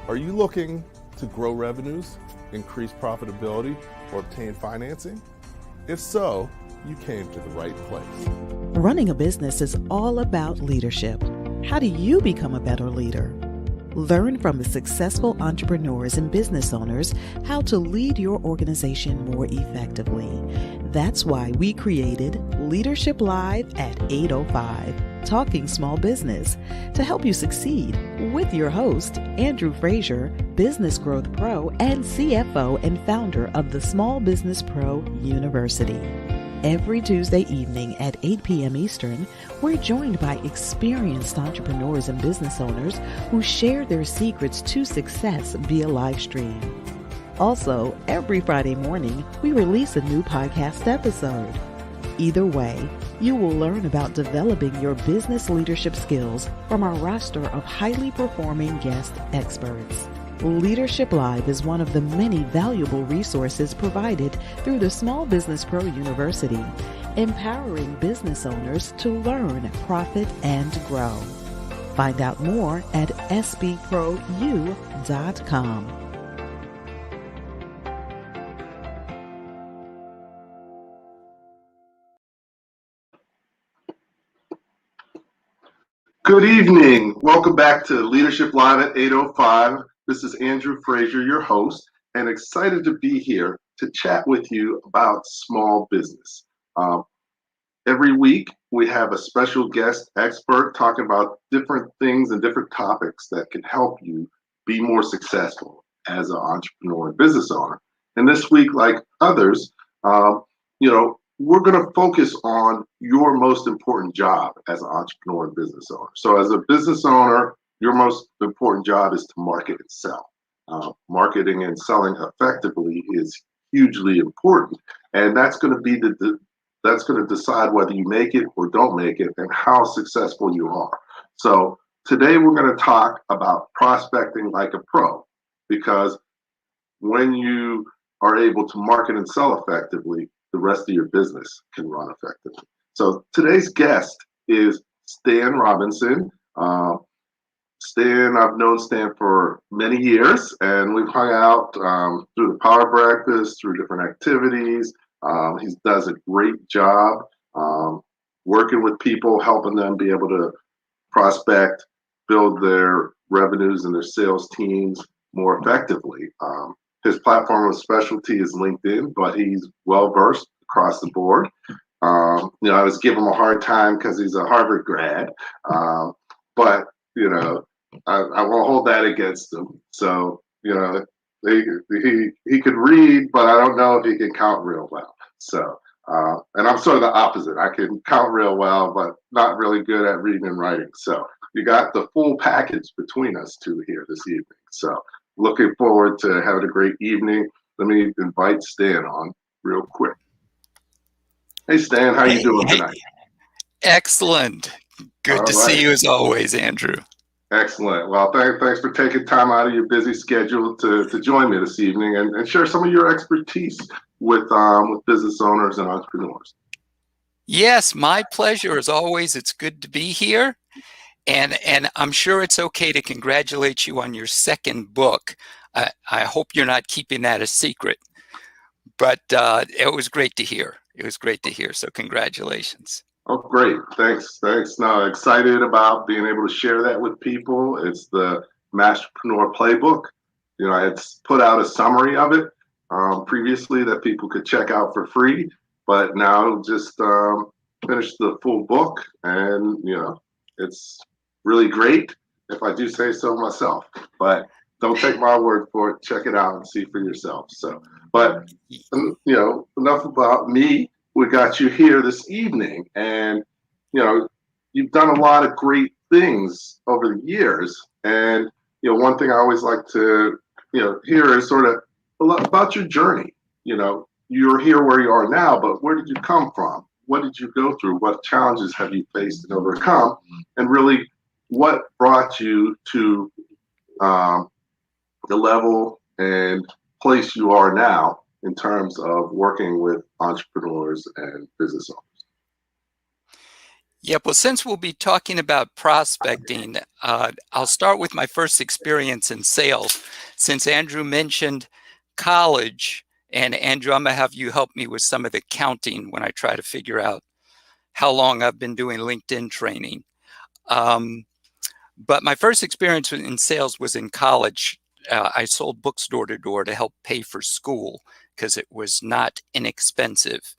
Are you looking to grow revenues, increase profitability, or obtain financing? If so, you came to the right place. Running a business is all about leadership. How do you become a better leader? Learn from the successful entrepreneurs and business owners how to lead your organization more effectively. That's why we created Leadership Live at 8:05, Talking Small Business, to help you succeed with your host, Andrew Frazier, Business Growth Pro and CFO and founder of the Small Business Pro University. Every Tuesday evening at 8 p.m. Eastern, we're joined by experienced entrepreneurs and business owners who share their secrets to success via Livestream. Also, every Friday morning, we release a new podcast episode. Either way, you will learn about developing your business leadership skills from our roster of highly performing guest experts. Leadership Live is one of the many valuable resources provided through the Small Business Pro University, empowering business owners to learn, profit, and grow. Find out more at sbpro.u.com. Good evening. Welcome back to Leadership Live at 8:05. This is Andrew Frazier, your host, and excited to be here to chat with you about small business. Every week, we have a special guest expert talking about different things and different topics that can help you be more successful as an entrepreneur and business owner. And this week, like others, we're going to focus on your most important job as an entrepreneur and business owner. So as a business owner, your most important job is to market and sell. Marketing and selling effectively is hugely important, and that's going to be that's going to decide whether you make it or don't make it and how successful you are. So today we're going to talk about prospecting like a pro, because when you are able to market and sell effectively, the rest of your business can run effectively. So today's guest is Stan Robinson. I've known Stan for many years, and we've hung out through the Power Breakfast, through different activities. He does a great job working with people, helping them be able to prospect, build their revenues and their sales teams more effectively. His platform of specialty is LinkedIn, but he's well-versed across the board. I always give him a hard time because he's a Harvard grad, but, I won't hold that against him. So, he could read, but I don't know if he can count real well. So, and I'm sort of the opposite. I can count real well, but not really good at reading and writing. So you got the full package between us two here this evening. So looking forward to having a great evening. Let me invite Stan on real quick. Hey, Stan, how you doing tonight? Excellent. Good to see you as always, Andrew. Excellent. Well, thanks for taking time out of your busy schedule to join me this evening and share some of your expertise with business owners and entrepreneurs. Yes, my pleasure as always. It's good to be here. And I'm sure it's okay to congratulate you on your second book. I hope you're not keeping that a secret. But it was great to hear. So congratulations. Oh, great. Thanks. No, excited about being able to share that with people. It's the Masterpreneur Playbook. I had put out a summary of it previously that people could check out for free, but now just finished the full book, and it's really great, if I do say so myself. But don't take my word for it. Check it out and see for yourself. So, but enough about me. We got you here this evening, and you've done a lot of great things over the years. And one thing I always like to hear is sort of a lot about your journey. You're here where you are now, but where did you come from? What did you go through? What challenges have you faced and overcome? And really, what brought you to the level and place you are now in terms of working with entrepreneurs and business owners? Yeah, well, since we'll be talking about prospecting, I'll start with my first experience in sales. Since Andrew mentioned college, and Andrew, I'm going to have you help me with some of the counting when I try to figure out how long I've been doing LinkedIn training. But my first experience in sales was in college. I sold books door to door to help pay for school because it was not inexpensive.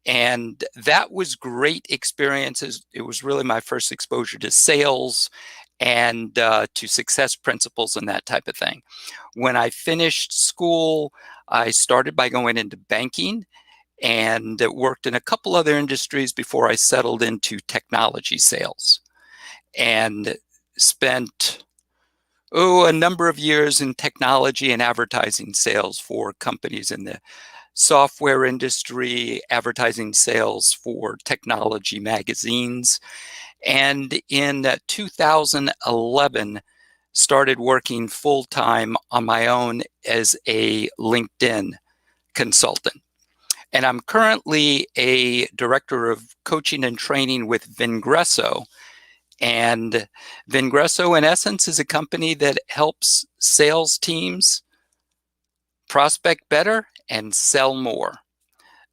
And that was great experiences. It was really my first exposure to sales and to success principles and that type of thing. When I finished school, I started by going into banking and worked in a couple other industries before I settled into technology sales and spent a number of years in technology and advertising sales for companies in the software industry, advertising sales for technology magazines. And in 2011, started working full-time on my own as a LinkedIn consultant. And I'm currently a director of coaching and training with Vingresso. And Vingresso, in essence, is a company that helps sales teams prospect better and sell more.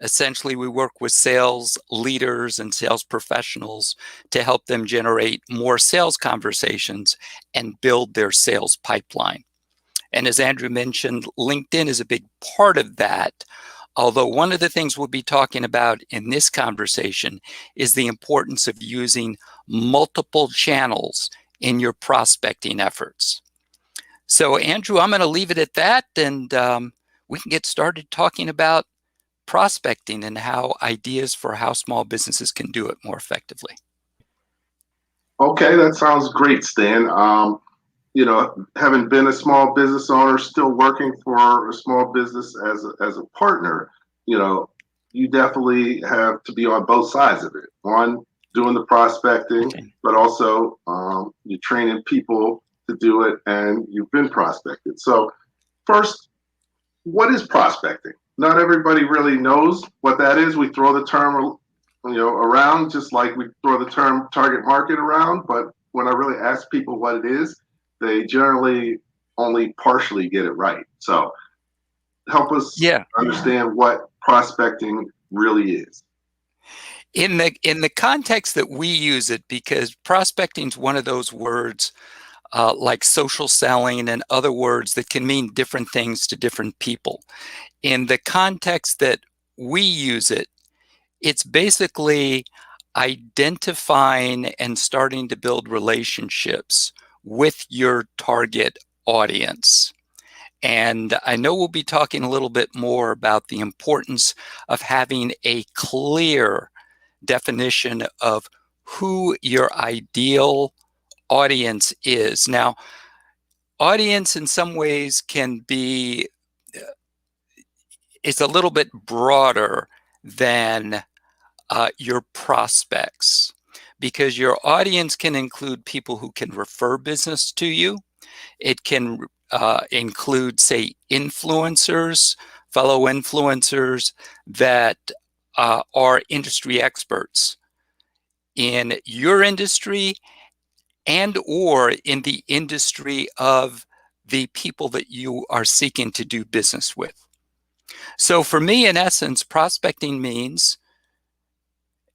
Essentially, we work with sales leaders and sales professionals to help them generate more sales conversations and build their sales pipeline. And as Andrew mentioned, LinkedIn is a big part of that. Although one of the things we'll be talking about in this conversation is the importance of using multiple channels in your prospecting efforts. So Andrew, I'm going to leave it at that, and we can get started talking about prospecting and how ideas for how small businesses can do it more effectively. Okay, that sounds great, Stan. Having been a small business owner, still working for a small business as a partner, you definitely have to be on both sides of it. One, doing the prospecting, but also you're training people to do it, and you've been prospected. So first, what is prospecting? Not everybody really knows what that is. We throw the term, around just like we throw the term target market around. But when I really ask people what it is, they generally only partially get it right. So help us understand what prospecting really is. In the context that we use it, because prospecting is one of those words like social selling and other words that can mean different things to different people. In the context that we use it, it's basically identifying and starting to build relationships with your target audience. And I know we'll be talking a little bit more about the importance of having a clear definition of who your ideal audience is. Now, audience in some ways can be, it's a little bit broader than your prospects, because your audience can include people who can refer business to you. It can include, say, influencers, fellow influencers that are industry experts in your industry and or in the industry of the people that you are seeking to do business with. So for me, in essence, prospecting means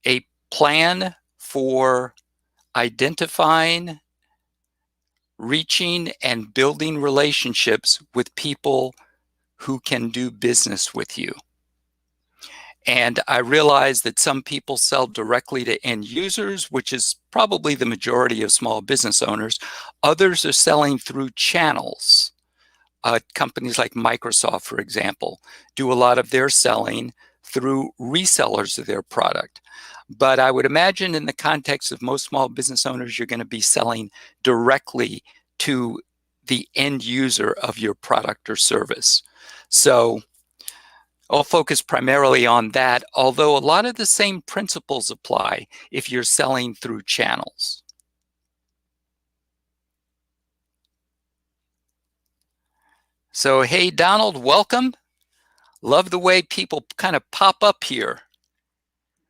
a plan for identifying, reaching, and building relationships with people who can do business with you. And I realize that some people sell directly to end users, which is probably the majority of small business owners. Others are selling through channels. Companies like Microsoft, for example, do a lot of their selling through resellers of their product. But I would imagine in the context of most small business owners, you're going to be selling directly to the end user of your product or service. So I'll focus primarily on that, although a lot of the same principles apply if you're selling through channels. So, hey, Donald, welcome. Love the way people kind of pop up here.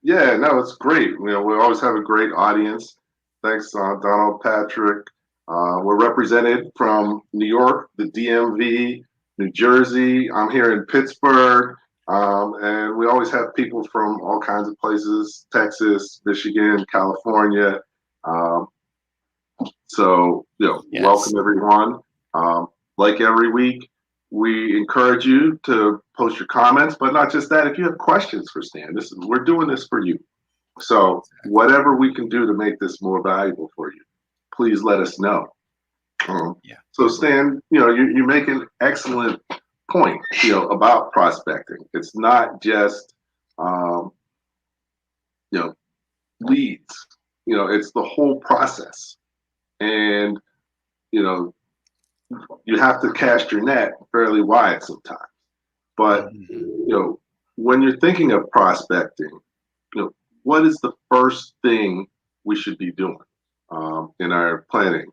Yeah, no, it's great. We always have a great audience. Thanks, Donald, Patrick. We're represented from New York, the DMV, New Jersey. I'm here in Pittsburgh. And we always have people from all kinds of places, Texas, Michigan, California. Um, so, Yes. welcome everyone. Like every week, we encourage you to post your comments, but not just that. If you have questions for Stan, we're doing this for you. So whatever we can do to make this more valuable for you, please let us know. Yeah. So Stan, you make an excellent point, about prospecting. It's not just, leads. It's the whole process, and you have to cast your net fairly wide sometimes. But when you're thinking of prospecting, what is the first thing we should be doing in our planning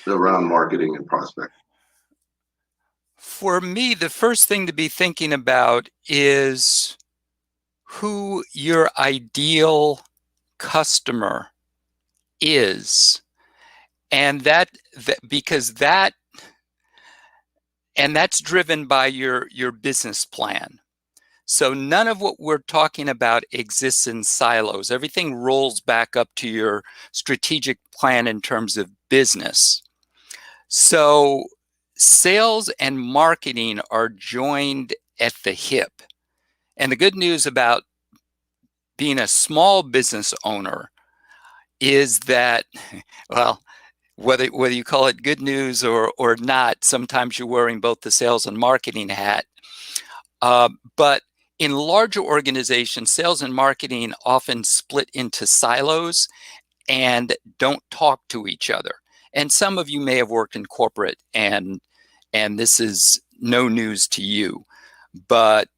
around marketing and prospecting? For me, the first thing to be thinking about is who your ideal customer is. And that's driven by your business plan. So none of what we're talking about exists in silos. Everything rolls back up to your strategic plan in terms of business. So sales and marketing are joined at the hip. And the good news about being a small business owner is that, well, whether you call it good news or not, sometimes you're wearing both the sales and marketing hat. But in larger organizations, sales and marketing often split into silos and don't talk to each other. And some of you may have worked in corporate, and this is no news to you. But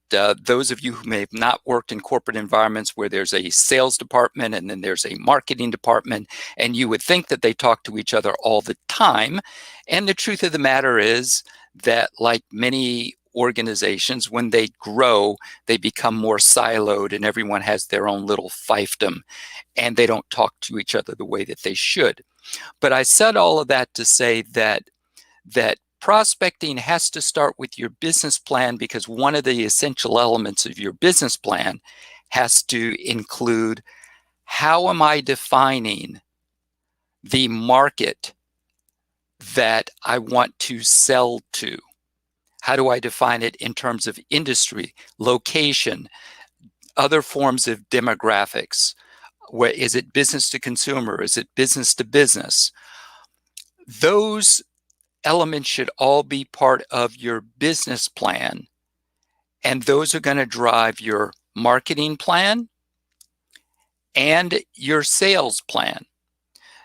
those of you who may have not worked in corporate environments where there's a sales department and then there's a marketing department, and you would think that they talk to each other all the time. And the truth of the matter is that, like many organizations, when they grow, they become more siloed and everyone has their own little fiefdom and they don't talk to each other the way that they should. But I said all of that to say that prospecting has to start with your business plan, because one of the essential elements of your business plan has to include, how am I defining the market that I want to sell to? How do I define it in terms of industry, location, other forms of demographics? Where is it business to consumer? Is it business to business? Those elements should all be part of your business plan, and those are going to drive your marketing plan and your sales plan.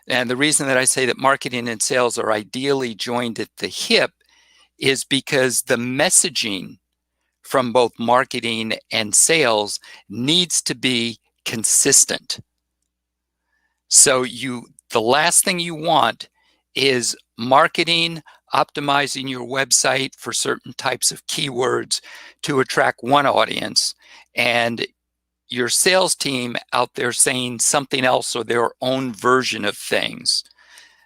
And the reason that I say that marketing and sales are ideally joined at the hip is because the messaging from both marketing and sales needs to be consistent. So the last thing you want is marketing optimizing your website for certain types of keywords to attract one audience, and your sales team out there saying something else or their own version of things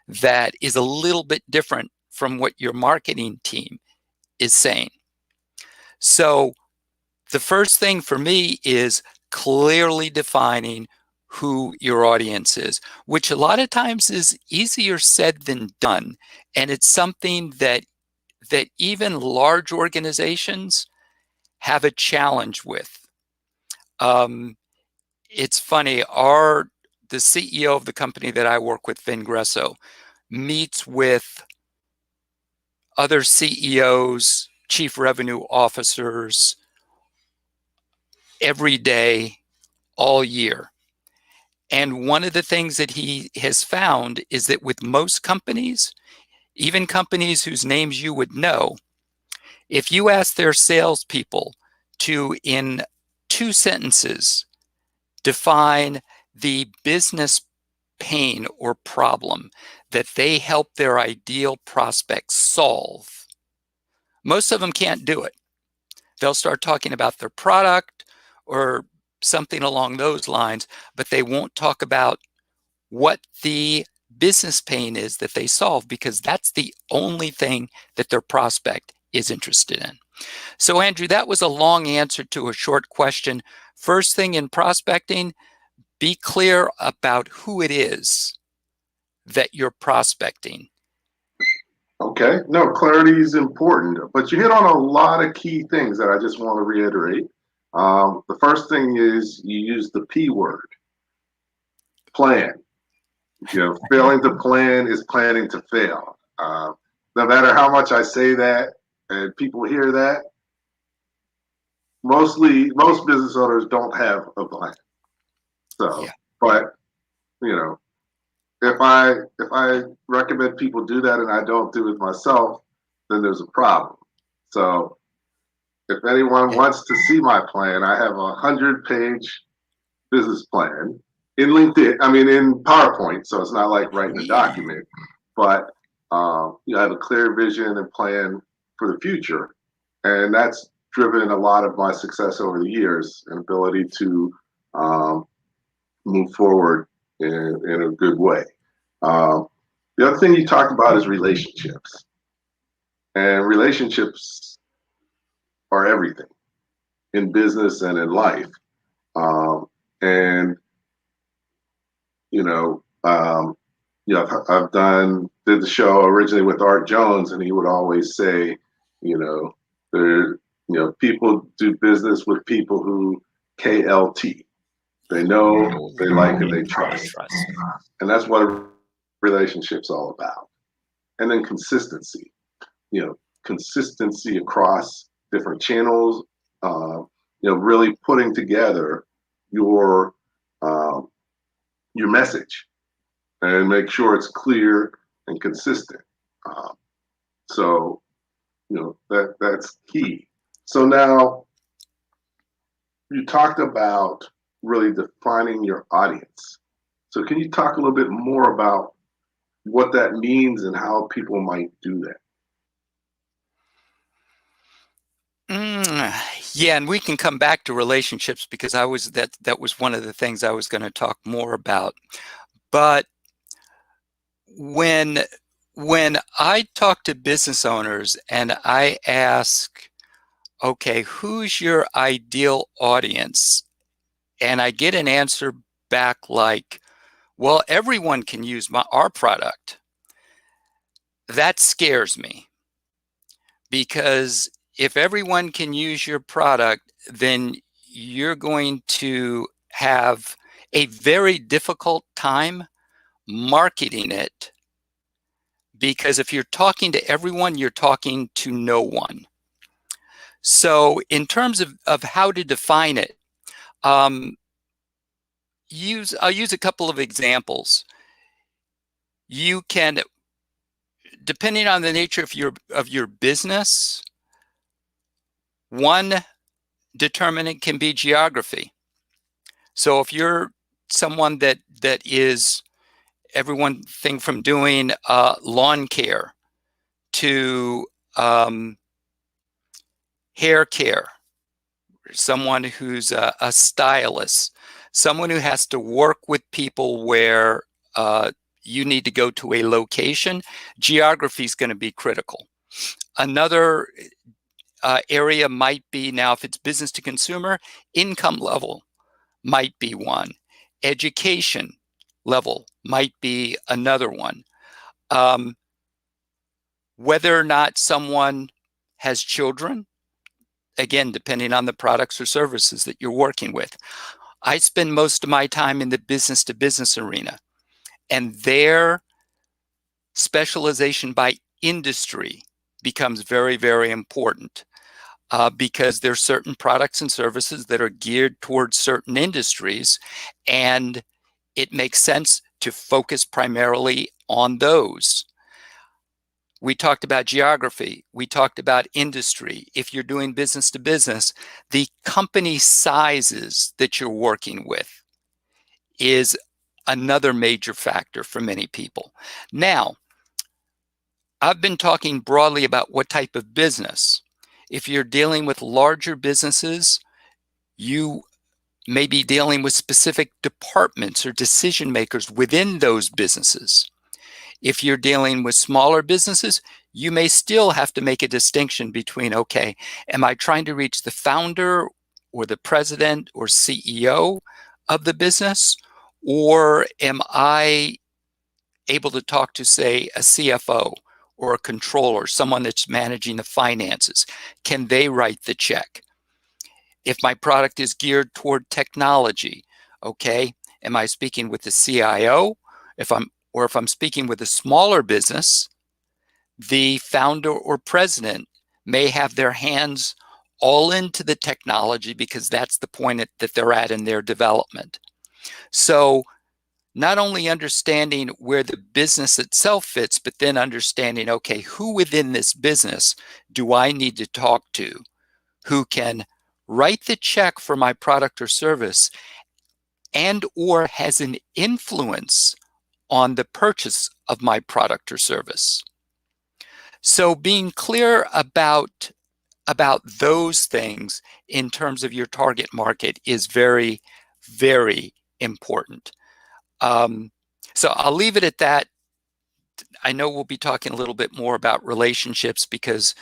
that is a little bit different from what your marketing team is saying. So the first thing for me is clearly defining who your audience is, which a lot of times is easier said than done. And it's something that even large organizations have a challenge with. It's funny, the CEO of the company that I work with, Vin Gresso, meets with other CEOs, chief revenue officers every day, all year. And one of the things that he has found is that with most companies, even companies whose names you would know, if you ask their salespeople to, in 2 sentences, define the business pain or problem that they help their ideal prospects solve, most of them can't do it. They'll start talking about their product or something along those lines, but they won't talk about what the business pain is that they solve, because that's the only thing that their prospect is interested in. So Andrew, that was a long answer to a short question. First thing in prospecting, be clear about who it is that you're prospecting. Okay, no, clarity is important, but you hit on a lot of key things that I just want to reiterate. The first thing is you use the P word, plan. Failing to plan is planning to fail. No matter how much I say that and people hear that, most business owners don't have a plan. So, Yeah. but if I recommend people do that and I don't do it myself, then there's a problem. So if anyone wants to see my plan, I have a 100-page business plan in LinkedIn. I mean, in PowerPoint, so it's not like writing a document, but I have a clear vision and plan for the future, and that's driven a lot of my success over the years and ability to move forward in a good way. The other thing you talked about is relationships, and relationships are everything in business and in life. And I've did the show originally with Art Jones, and he would always say, people do business with people who KLT. They know, they like, and they trust. And that's what a relationship's all about. And then consistency, consistency across different channels, really putting together your message and make sure it's clear and consistent. So that's key. So now you talked about really defining your audience. So can you talk a little bit more about what that means and how people might do that? Yeah, and we can come back to relationships, because that was one of the things I was going to talk more about. But when I talk to business owners and I ask, okay, who's your ideal audience? And I get an answer back like, well, everyone can use our product. That scares me, because if everyone can use your product, then you're going to have a very difficult time marketing it, because if you're talking to everyone, you're talking to no one. So in terms of how to define it, I'll use a couple of examples. You can, depending on the nature of your business, one determinant can be geography. So if you're someone that is everything from doing lawn care to hair care, someone who's a stylist, someone who has to work with people where you need to go to a location, geography is going to be critical. Another area might be, now if it's business to consumer, income level might be one. Education level might be another one. Whether or not someone has children, again, depending on the products or services that you're working with. I spend most of my time in the business to business arena, and their specialization by industry becomes very, very important, because there are certain products and services that are geared towards certain industries, and it makes sense to focus primarily on those. We talked about geography. We talked about industry. If you're doing business to business, the company sizes that you're working with is another major factor for many people. Now, I've been talking broadly about what type of business. If you're dealing with larger businesses, you may be dealing with specific departments or decision makers within those businesses. If you're dealing with smaller businesses, you may still have to make a distinction between, okay, am I trying to reach the founder or the president or CEO of the business? Or am I able to talk to, say, a CFO or a controller, someone that's managing the finances? Can they write the check? If my product is geared toward technology, okay, am I speaking with the CIO? If I'm speaking with a smaller business, the founder or president may have their hands all into the technology because that's the point that they're at in their development. So not only understanding where the business itself fits, but then understanding, okay, who within this business do I need to talk to who can write the check for my product or service and or has an influence on the purchase of my product or service. So being clear about those things in terms of your target market is very, very important. So I'll leave it at that. I know we'll be talking a little bit more about relationships because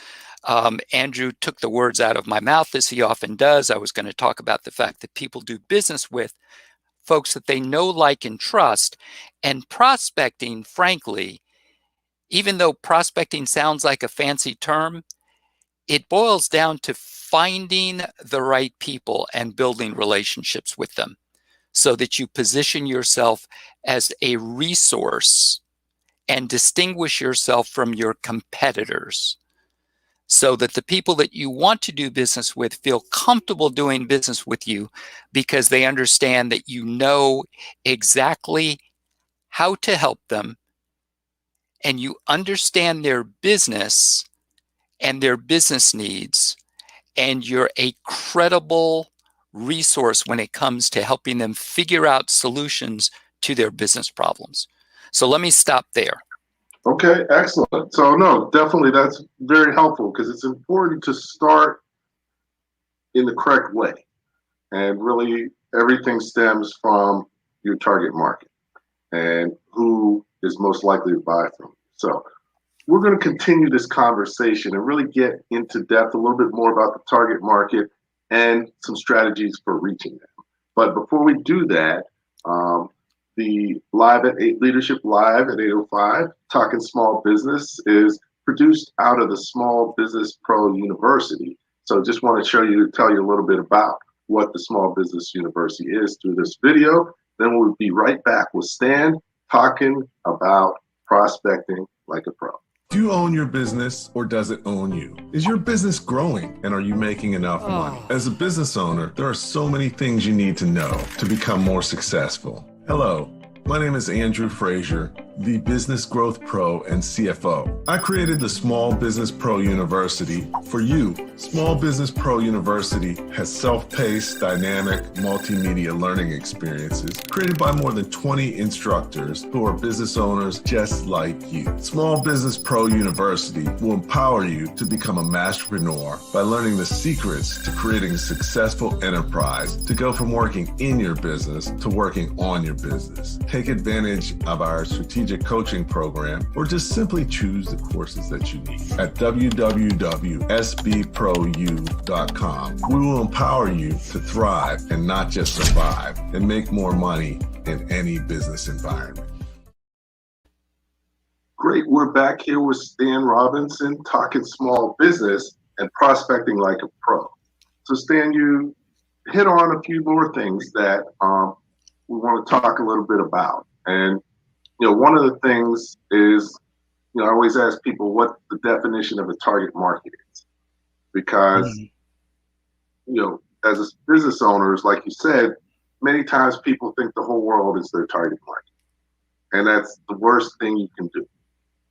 Andrew took the words out of my mouth, as he often does. I was going to talk about the fact that people do business with folks that they know, like, and trust. And prospecting, frankly, even though prospecting sounds like a fancy term, it boils down to finding the right people and building relationships with them so that you position yourself as a resource and distinguish yourself from your competitors so that the people that you want to do business with feel comfortable doing business with you because they understand that you know exactly how to help them and you understand their business and their business needs, and you're a credible resource when it comes to helping them figure out solutions to their business problems. So let me stop there. Okay, excellent. So no, definitely that's very helpful because it's important to start in the correct way. And really everything stems from your target market and who is most likely to buy from you. So we're going to continue this conversation and really get into depth a little bit more about the target market and some strategies for reaching them. But before we do that, the Leadership Live at 8:05, Talking Small Business, is produced out of the Small Business Pro University. So just want to tell you a little bit about what the Small Business University is through this video. Then we'll be right back with Stan talking about prospecting like a pro. Do you own your business or does it own you? Is your business growing and are you making enough money? As a business owner, there are so many things you need to know to become more successful. Hello, my name is Andrew Frazier, the Business Growth Pro and CFO. I created the Small Business Pro University for you. Small Business Pro University has self-paced, dynamic, multimedia learning experiences created by more than 20 instructors who are business owners just like you. Small Business Pro University will empower you to become a masterpreneur by learning the secrets to creating a successful enterprise, to go from working in your business to working on your business. Take advantage of our strategic coaching program or just simply choose the courses that you need. At www.sbprou.com, we will empower you to thrive and not just survive and make more money in any business environment. Great, we're back here with Stan Robinson talking small business and prospecting like a pro. So Stan, you hit on a few more things that we want to talk a little bit about. And one of the things is, I always ask people what the definition of a target market is. Because, as a business owners, like you said, many times people think the whole world is their target market. And that's the worst thing you can do.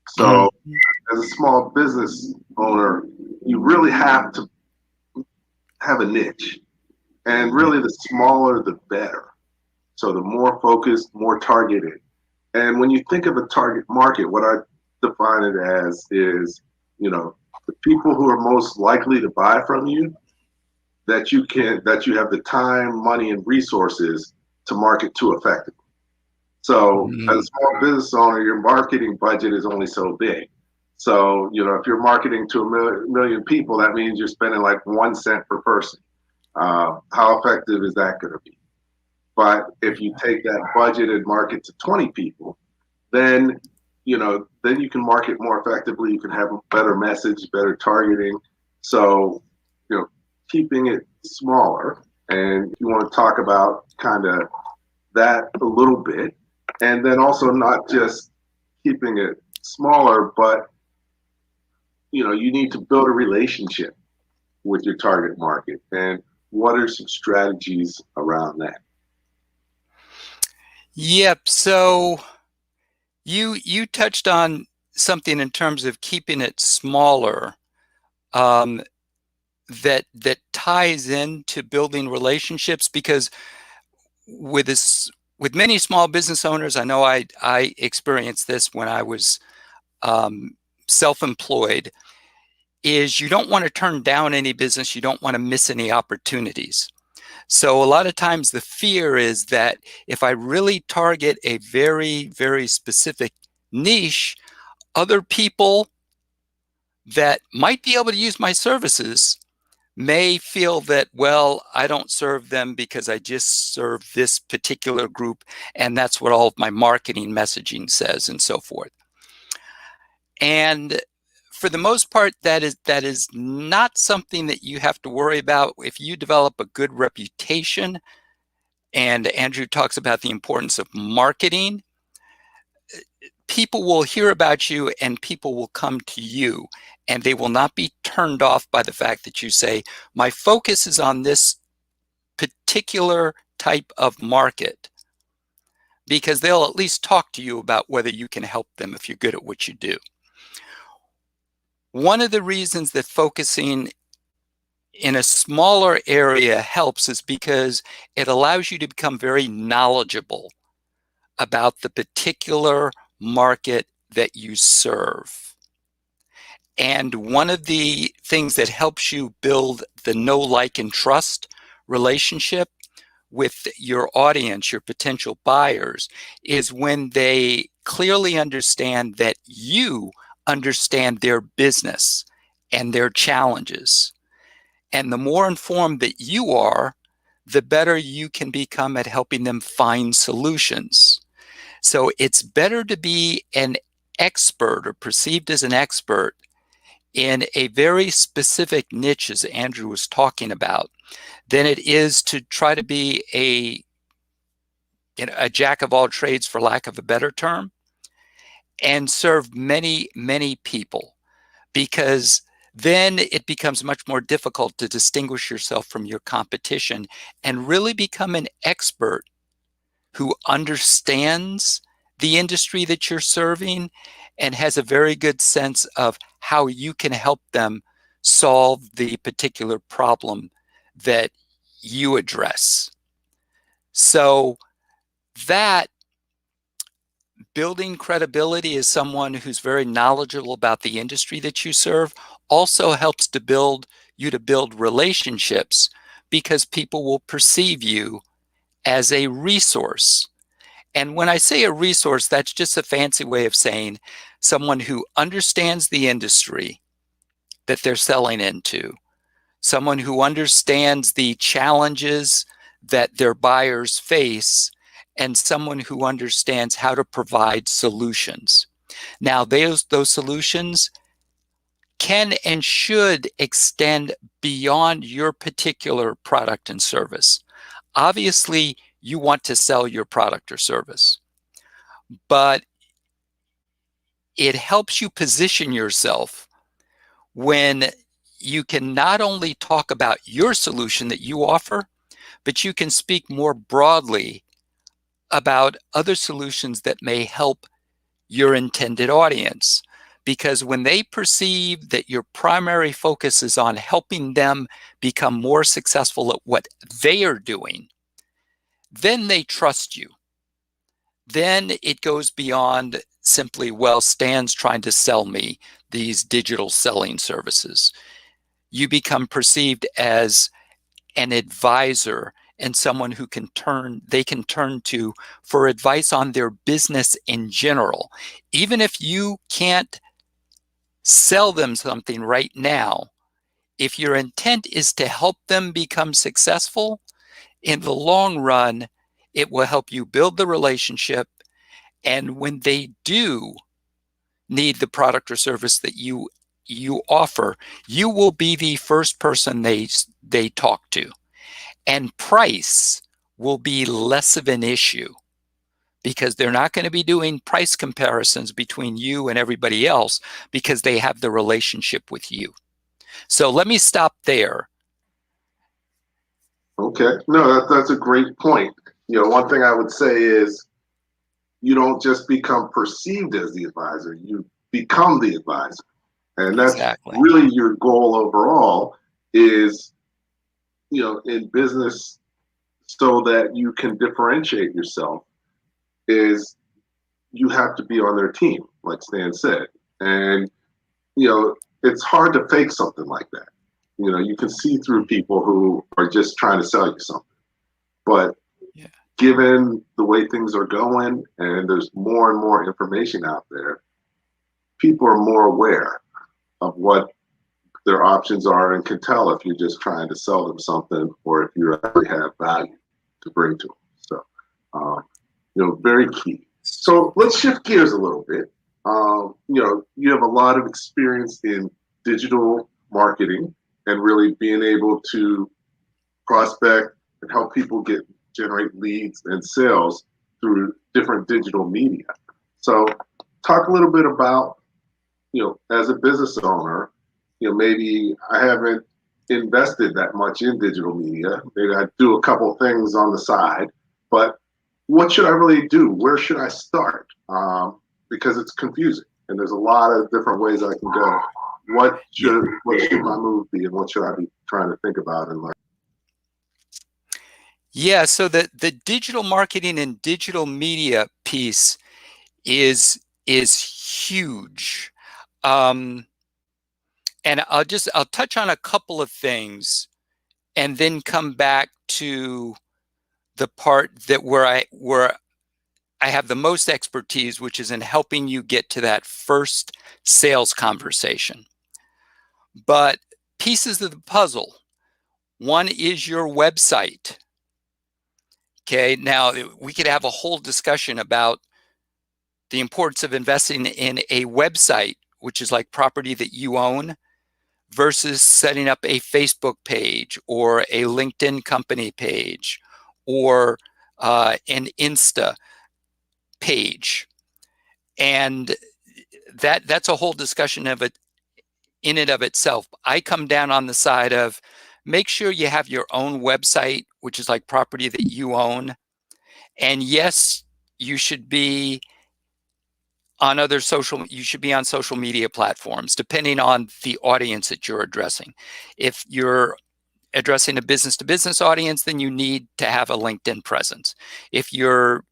So as a small business owner, you really have to have a niche. And really the smaller, the better. So the more focused, more targeted. And when you think of a target market, what I define it as is, the people who are most likely to buy from you, that you have the time, money, and resources to market to effectively. So as a small business owner, your marketing budget is only so big. So, if you're marketing to a million people, that means you're spending like 1 cent per person. How effective is that going to be? But if you take that budget and market to 20 people, then you can market more effectively. You can have a better message, better targeting. So, keeping it smaller. And you want to talk about kind of that a little bit. And then also not just keeping it smaller, but, you need to build a relationship with your target market. And what are some strategies around that? Yep. So you touched on something in terms of keeping it smaller, that ties into building relationships, because with many small business owners, I know I experienced this when I was self-employed, is you don't want to turn down any business, you don't want to miss any opportunities. So a lot of times the fear is that if I really target a very, very specific niche, other people that might be able to use my services may feel that, well, I don't serve them because I just serve this particular group, and that's what all of my marketing messaging says, and so forth. And for the most part, that is not something that you have to worry about. If you develop a good reputation, and Andrew talks about the importance of marketing, people will hear about you and people will come to you, and they will not be turned off by the fact that you say, my focus is on this particular type of market, because they'll at least talk to you about whether you can help them if you're good at what you do. One of the reasons that focusing in a smaller area helps is because it allows you to become very knowledgeable about the particular market that you serve. And one of the things that helps you build the know, like, and trust relationship with your audience, your potential buyers, is when they clearly understand that you understand their business and their challenges. And the more informed that you are, the better you can become at helping them find solutions. So it's better to be an expert or perceived as an expert in a very specific niche, as Andrew was talking about, than it is to try to be a jack of all trades, for lack of a better term, and serve many, many people, because then it becomes much more difficult to distinguish yourself from your competition and really become an expert who understands the industry that you're serving and has a very good sense of how you can help them solve the particular problem that you address. So that building credibility as someone who's very knowledgeable about the industry that you serve also helps to build relationships, because people will perceive you as a resource. And when I say a resource, that's just a fancy way of saying someone who understands the industry that they're selling into, someone who understands the challenges that their buyers face, and someone who understands how to provide solutions. Now, those solutions can and should extend beyond your particular product and service. Obviously, you want to sell your product or service, but it helps you position yourself when you can not only talk about your solution that you offer, but you can speak more broadly about other solutions that may help your intended audience. Because when they perceive that your primary focus is on helping them become more successful at what they are doing, then they trust you. Then it goes beyond simply, well, Stan's trying to sell me these digital selling services. You become perceived as an advisor and someone who they can turn to for advice on their business in general. Even if you can't sell them something right now, if your intent is to help them become successful, in the long run, it will help you build the relationship. And when they do need the product or service that you offer, you will be the first person they talk to. And price will be less of an issue because they're not going to be doing price comparisons between you and everybody else because they have the relationship with you. So let me stop there. Okay. No, that's a great point. One thing I would say is you don't just become perceived as the advisor, you become the advisor. And that's Exactly. really your goal overall is, in business, so that you can differentiate yourself, is you have to be on their team, like Stan said. And, it's hard to fake something like that. You can see through people who are just trying to sell you something. But Yeah. given the way things are going and there's more and more information out there, people are more aware of what their options are and can tell if you're just trying to sell them something or if you actually have value to bring to them. So, very key. So let's shift gears a little bit. You have a lot of experience in digital marketing and really being able to prospect and help people generate leads and sales through different digital media. So talk a little bit about, as a business owner, maybe I haven't invested that much in digital media. Maybe I do a couple things on the side, but what should I really do? Where should I start? Because it's confusing and there's a lot of different ways I can go. What should my move be and what should I be trying to think about and learn? Yeah, so the digital marketing and digital media piece is huge. And I'll touch on a couple of things and then come back to the part that where I have the most expertise, which is in helping you get to that first sales conversation. But pieces of the puzzle. One is your website. Okay, now we could have a whole discussion about the importance of investing in a website, which is like property that you own, versus setting up a Facebook page or a LinkedIn company page or an Insta page. And that's a whole discussion of it in and of itself. I come down on the side of make sure you have your own website, which is like property that you own. And yes, you should be on you should be on social media platforms, depending on the audience that you're addressing. If you're addressing a business-to-business audience, then you need to have a LinkedIn presence. If you're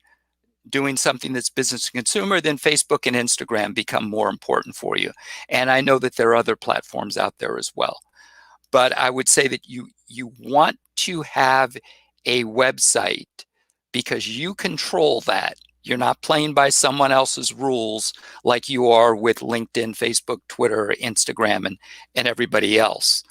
doing something that's business to consumer, then Facebook and Instagram become more important for you. And I know that there are other platforms out there as well. But I would say that you want to have a website because you control that. You're not playing by someone else's rules like you are with LinkedIn, Facebook, Twitter, Instagram, and everybody else.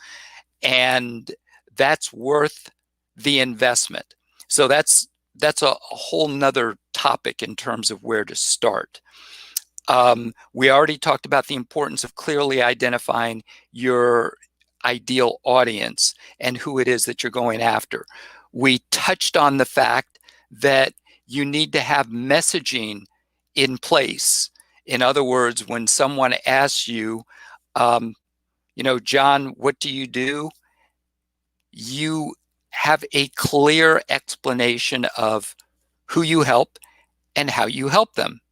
And that's worth the investment. So that's a whole nother topic in terms of where to start. We already talked about the importance of clearly identifying your ideal audience and who it is that you're going after. We touched on the fact that you need to have messaging in place. In other words, when someone asks you, John, what do? You have a clear explanation of who you help and how you help them.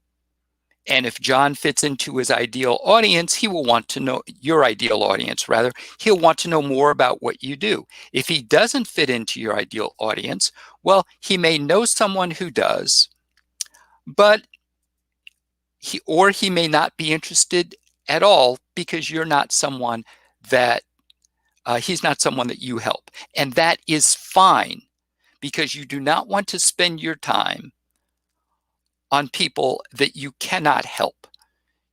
And if John fits into his ideal audience, he will want to know your ideal audience, rather. He'll want to know more about what you do. If he doesn't fit into your ideal audience, well, he may know someone who does, but he may not be interested at all because you're not someone that He's not someone that you help. And that is fine, because you do not want to spend your time on people that you cannot help.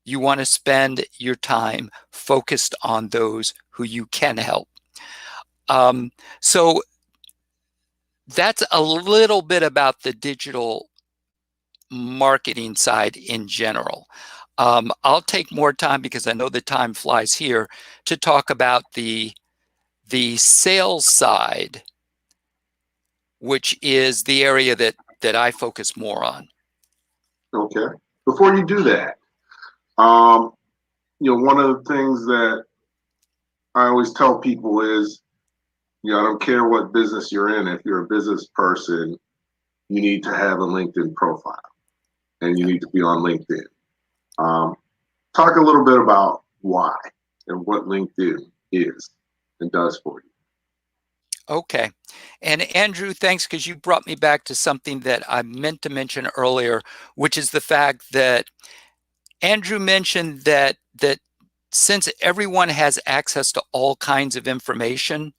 You want to spend your time focused on those who you can help. So that's a little bit about the digital marketing side in general. I'll take more time, because I know the time flies here, to talk about the sales side, which is the area that I focus more on. Okay. Before you do that, one of the things that I always tell people is, I don't care what business you're in. If you're a business person, you need to have a LinkedIn profile, and you need to be on LinkedIn. Talk a little bit about why and what LinkedIn is and does for you. Okay. And Andrew, thanks, because you brought me back to something that I meant to mention earlier, which is the fact that Andrew mentioned that since everyone has access to all kinds of information,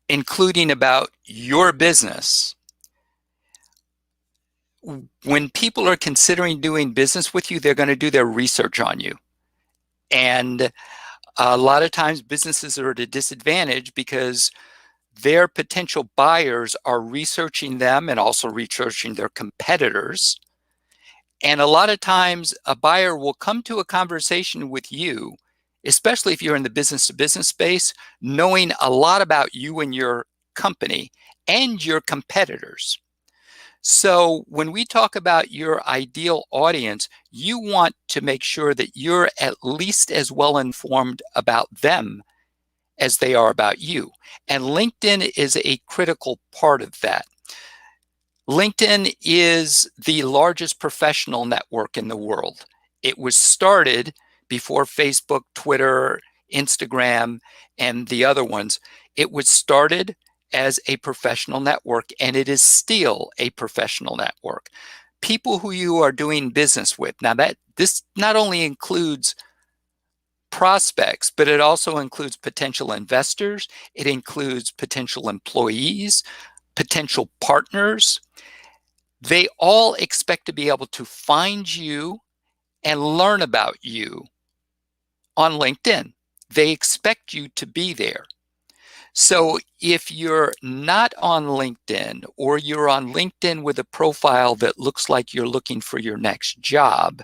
including about your business, when people are considering doing business with you, they're going to do their research on you. And a lot of times businesses are at a disadvantage because their potential buyers are researching them and also researching their competitors. And a lot of times a buyer will come to a conversation with you, especially if you're in the business-to-business space, knowing a lot about you and your company and your competitors. So when we talk about your ideal audience, you want to make sure that you're at least as well informed about them as they are about you. And LinkedIn is a critical part of that. LinkedIn is the largest professional network in the world. It was started before Facebook, Twitter, Instagram, and the other ones. It was started as a professional network, and it is still a professional network. People who you are doing business with. Now, this not only includes prospects, but it also includes potential investors. It includes potential employees, potential partners. They all expect to be able to find you and learn about you on LinkedIn. They expect you to be there. So if you're not on LinkedIn, or you're on LinkedIn with a profile that looks like you're looking for your next job,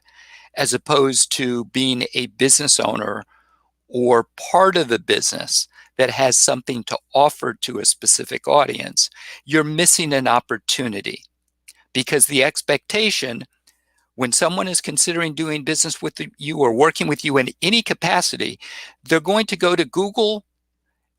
as opposed to being a business owner or part of the business that has something to offer to a specific audience, you're missing an opportunity. Because the expectation when someone is considering doing business with you or working with you in any capacity, they're going to go to Google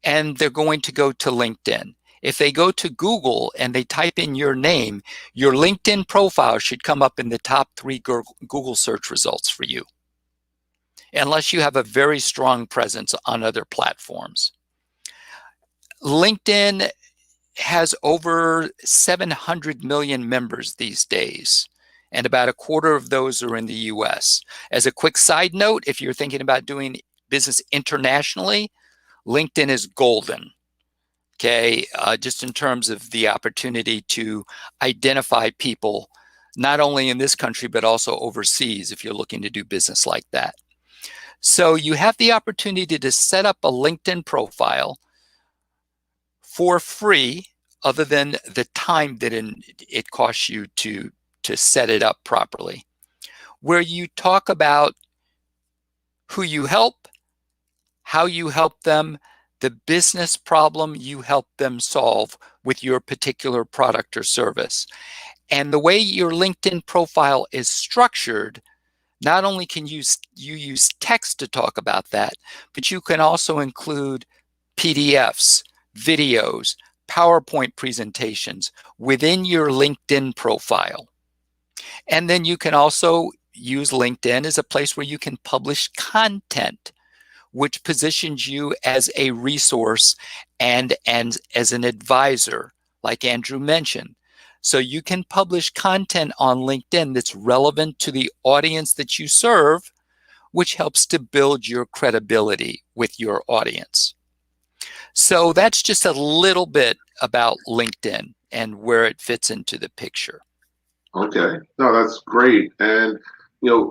and they're going to go to LinkedIn. If they go to Google and they type in your name, your LinkedIn profile should come up in the top 3 Google search results for you, unless you have a very strong presence on other platforms. LinkedIn has over 700 million members these days, and about a quarter of those are in the US. As a quick side note, if you're thinking about doing business internationally, LinkedIn is golden, okay? Just in terms of the opportunity to identify people, not only in this country, but also overseas, if you're looking to do business like that. So you have the opportunity to set up a LinkedIn profile for free, other than the time that it costs you to set it up properly, where you talk about who you help, how you help them, the business problem you help them solve with your particular product or service. And the way your LinkedIn profile is structured, not only can you use text to talk about that, but you can also include PDFs, videos, PowerPoint presentations within your LinkedIn profile. And then you can also use LinkedIn as a place where you can publish content, which positions you as a resource and as an advisor, like Andrew mentioned. So you can publish content on LinkedIn that's relevant to the audience that you serve, which helps to build your credibility with your audience. So that's just a little bit about LinkedIn and where it fits into the picture. Okay. No, that's great. And,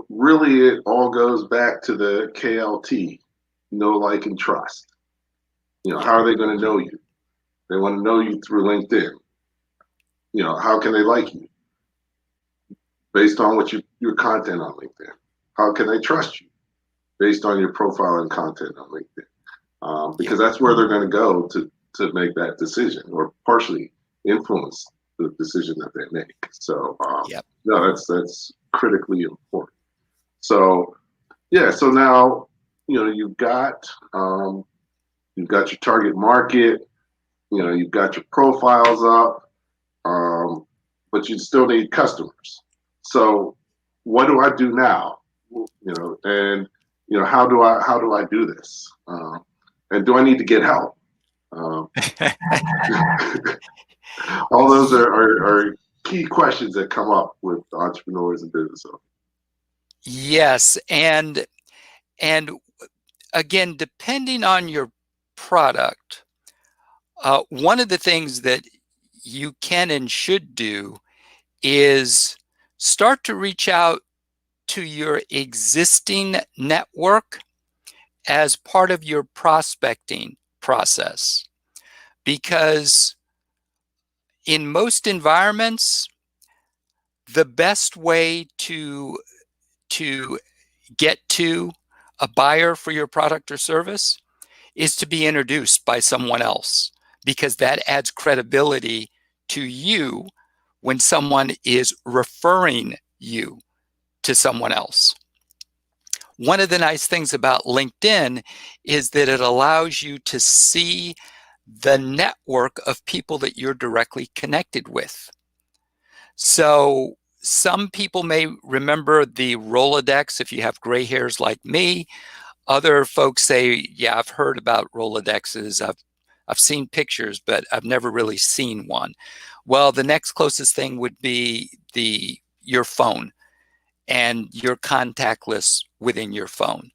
really it all goes back to the KLT, know, like, and trust. How are they going to know you? They want to know you through LinkedIn. How can they like you? Based on your content on LinkedIn. How can they trust you? Based on your profile and content on LinkedIn. Because that's where they're going to go to make that decision or partially influence the decision that they make. So, no, that's critically important. So, yeah. So now, you've got your target market. You've got your profiles up, but you still need customers. So, what do I do now? And how do I do this? And do I need to get help? All those are key questions that come up with entrepreneurs and business owners. Yes, and again, depending on your product, one of the things that you can and should do is start to reach out to your existing network as part of your prospecting process. Because in most environments, the best way to get to a buyer for your product or service is to be introduced by someone else, because that adds credibility to you when someone is referring you to someone else. One of the nice things about LinkedIn is that it allows you to see the network of people that you're directly connected with. So some people may remember the Rolodex if you have gray hairs like me. Other folks say, yeah, I've heard about Rolodexes. I've seen pictures, but I've never really seen one. Well, the next closest thing would be your phone and your contact list within your phone.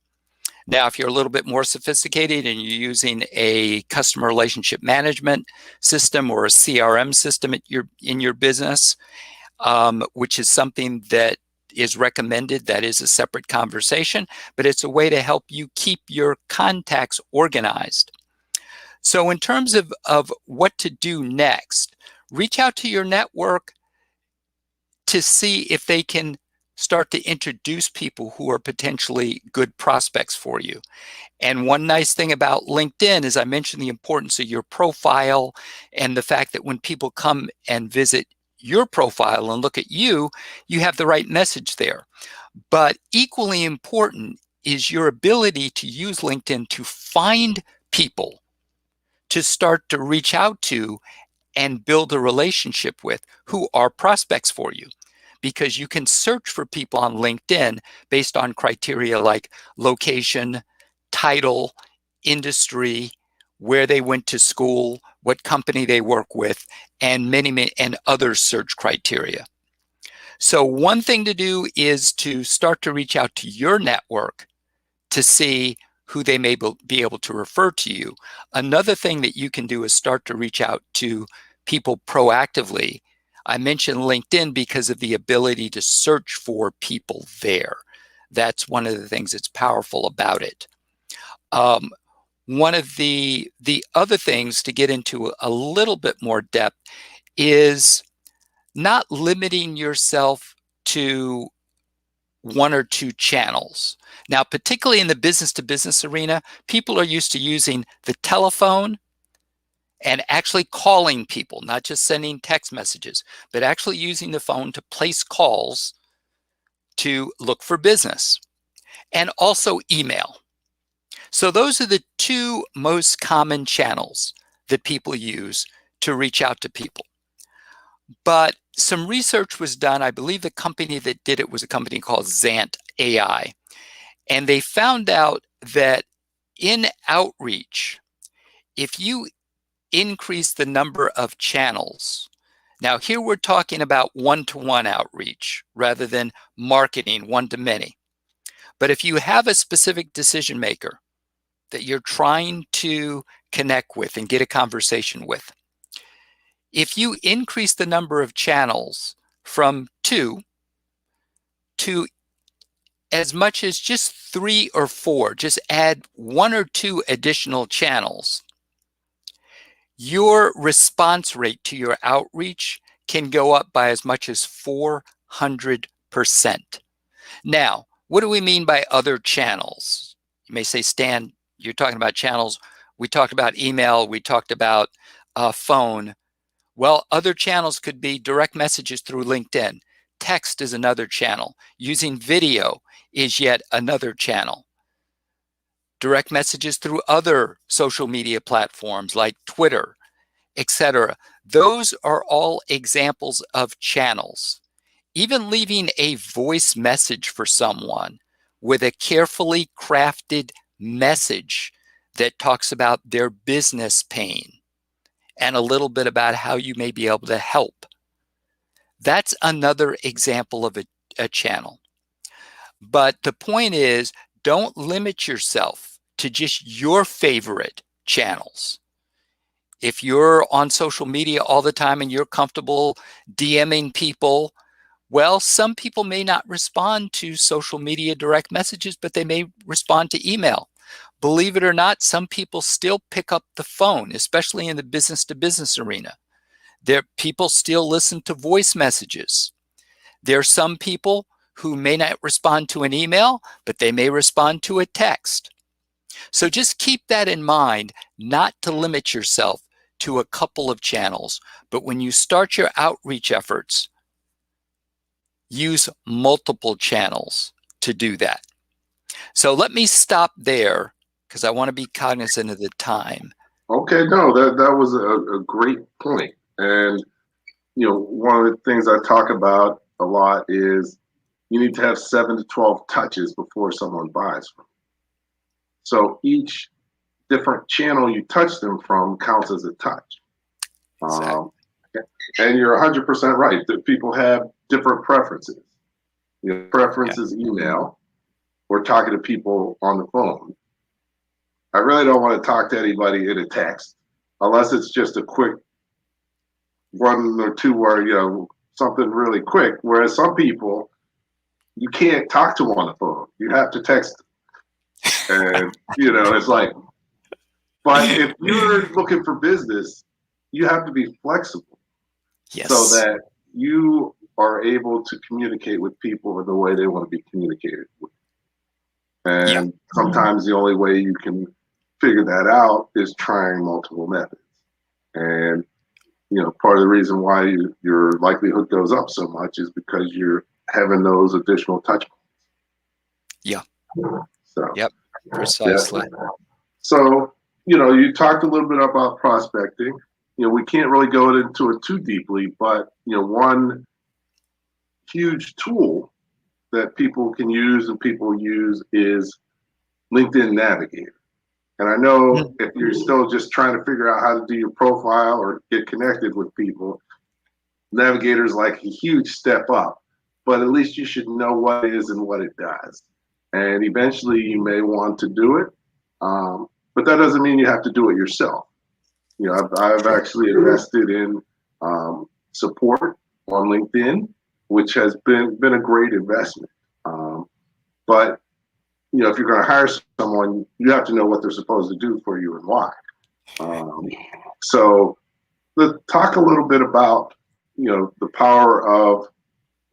Now, if you're a little bit more sophisticated and you're using a customer relationship management system or a CRM system in your business, which is something that is recommended, that is a separate conversation, but it's a way to help you keep your contacts organized. So in terms of what to do next, reach out to your network to see if they can start to introduce people who are potentially good prospects for you. And one nice thing about LinkedIn is I mentioned the importance of your profile and the fact that when people come and visit your profile and look at you, you have the right message there. But equally important is your ability to use LinkedIn to find people to start to reach out to and build a relationship with who are prospects for you. Because you can search for people on LinkedIn based on criteria like location, title, industry, where they went to school, what company they work with, and many and other search criteria. So one thing to do is to start to reach out to your network to see who they may be able to refer to you. Another thing that you can do is start to reach out to people proactively. I mentioned LinkedIn because of the ability to search for people there. That's one of the things that's powerful about it. One of the other things to get into a little bit more depth is not limiting yourself to one or two channels. Now, particularly in the business-to-business arena, people are used to using the telephone and actually calling people, not just sending text messages, but actually using the phone to place calls to look for business, and also email. So those are the two most common channels that people use to reach out to people. But some research was done. I believe the company that did it was a company called Zant AI. And they found out that in outreach, if you increase the number of channels, now here we're talking about one-to-one outreach rather than marketing one-to-many. But if you have a specific decision maker that you're trying to connect with and get a conversation with. If you increase the number of channels from 2 to as much as just 3 or 4, just add 1 or 2 additional channels, your response rate to your outreach can go up by as much as 400%. Now, what do we mean by other channels? You may say, Stan, you're talking about channels. We talked about email. We talked about phone. Well, other channels could be direct messages through LinkedIn. Text is another channel. Using video is yet another channel. Direct messages through other social media platforms like Twitter, etc. Those are all examples of channels. Even leaving a voice message for someone with a carefully crafted message that talks about their business pain and a little bit about how you may be able to help. That's another example of a channel. But the point is, don't limit yourself to just your favorite channels. If you're on social media all the time and you're comfortable DMing people, well, some people may not respond to social media direct messages, but they may respond to email. Believe it or not, some people still pick up the phone, especially in the business-to-business arena. People still listen to voice messages. There are some people who may not respond to an email, but they may respond to a text. So just keep that in mind, not to limit yourself to a couple of channels. But when you start your outreach efforts, use multiple channels to do that. So let me stop there because I want to be cognizant of the time. Okay, no, that was a great point. And, you know, one of the things I talk about a lot is you need to have 7 to 12 touches before someone buys from you. So each different channel you touch them from counts as a touch. Exactly. And you're 100% right that people have different preferences. Your preference is email or talking to people on the phone. I really don't want to talk to anybody in a text unless it's just a quick 1 or 2 word, you know, something really quick. Whereas some people, you can't talk to them on the phone. You have to text them. And, you know, it's like, but if you're looking for business, you have to be flexible. Yes. So that you are able to communicate with people in the way they want to be communicated with. And sometimes the only way you can figure that out is trying multiple methods. And, you know, part of the reason why your likelihood goes up so much is because you're having those additional touch points. Yeah. So, yep, precisely. Yeah. So, you know, you talked a little bit about prospecting. You know, we can't really go into it too deeply, but, you know, one huge tool that people can use and people use is LinkedIn Navigator. And I know if you're still just trying to figure out how to do your profile or get connected with people, Navigator is like a huge step up, but at least you should know what it is and what it does. And eventually you may want to do it, but that doesn't mean you have to do it yourself. You know, I've actually invested in support on LinkedIn, which has been a great investment. But you know, if you're going to hire someone, you have to know what they're supposed to do for you and why. So let's talk a little bit about, you know, the power of